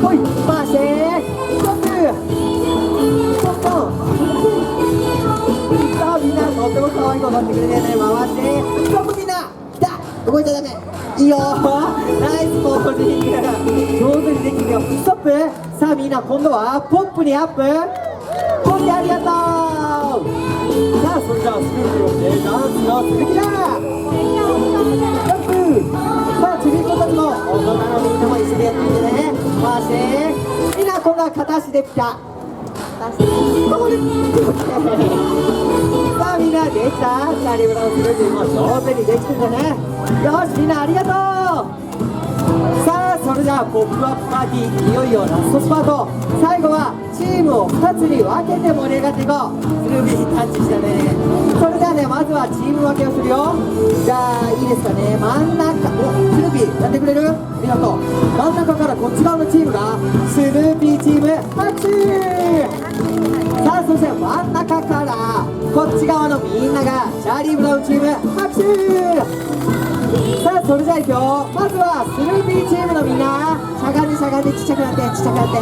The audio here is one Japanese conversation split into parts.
ほい回してストップストップ。さあみんなとっても可愛い子乗ってくれてね。回してストップ。みんな来た。動いちゃダメ。いいよナイスポージング上手にできるよ。ストップ。さあみんな今度はポップにアップ。ポップありがとう。さあそれじゃあスピードでダンスの続きだ。ストップ。さあちびっ子たちも大人のみんなも一緒にやってみてね。回してみんな今度は片足でピタ。ここでさあみんなできた。チャーリーブラウンスルーティンも上手にできてるね。よしみんなありがとう。さあそれじゃあポップアップパーティーいよいよラストスパート。最後はチームを2つに分けて盛り上がっていこう。スルービータッチしたね。それではねまずはチーム分けをするよ。じゃあいいですかね。真ん中スルービーやってくれる。ありがとう。真ん中からこっち側のチームがスルービーチーム拍手。さあそして真ん中からこっち側のみんながチャーリー・ブラウンチーム拍手。さあそれじゃあいくよ。まずはスルービーチームのみんなしゃがんでしゃがんでちっちゃくなってちっちゃくなって。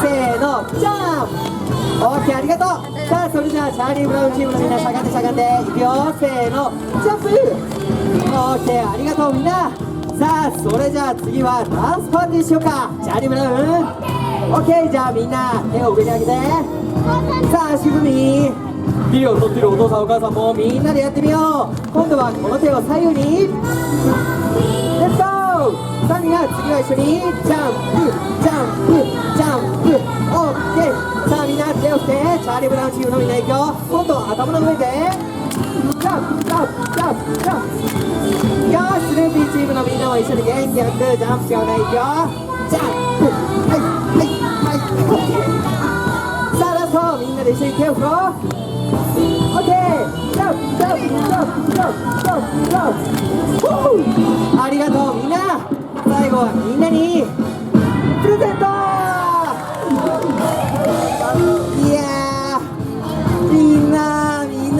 せーのジャンプ。オッケーありがとう。さあそれじゃあチャーリー・ブラウンチームのみんなしゃがんでしゃがんでいくよ。せーのジャンプ。オッケーありがとうみんな。さあそれじゃあ次はダンスパーティーしようか。チャーリー・ブラウンオッケー。じゃあみんな手を上に上げて。さあ足踏み。ビデオを撮ってるお父さんお母さんもみんなでやってみよう。今度はこの手を左右にレッツゴー。さあみんな次は一緒にジャンプジャンプジャンプ。オッケー。さあみんな手を振ってチャーリー・ブラウンチームのみんな行くよ。今度は頭の上でジャンプジャンプジャンプジャンプ。よしスルーピーチームのみんなも一緒に元気よくジャンプしようね。いくよジャンプ。はいはいはいオッケー。さあラストみんなで一緒に手を振ろう。オッケージャンプジャンプジャンプジャンプジャンプジャンプ。ありがとうみんな。最後はみんなにプレゼント。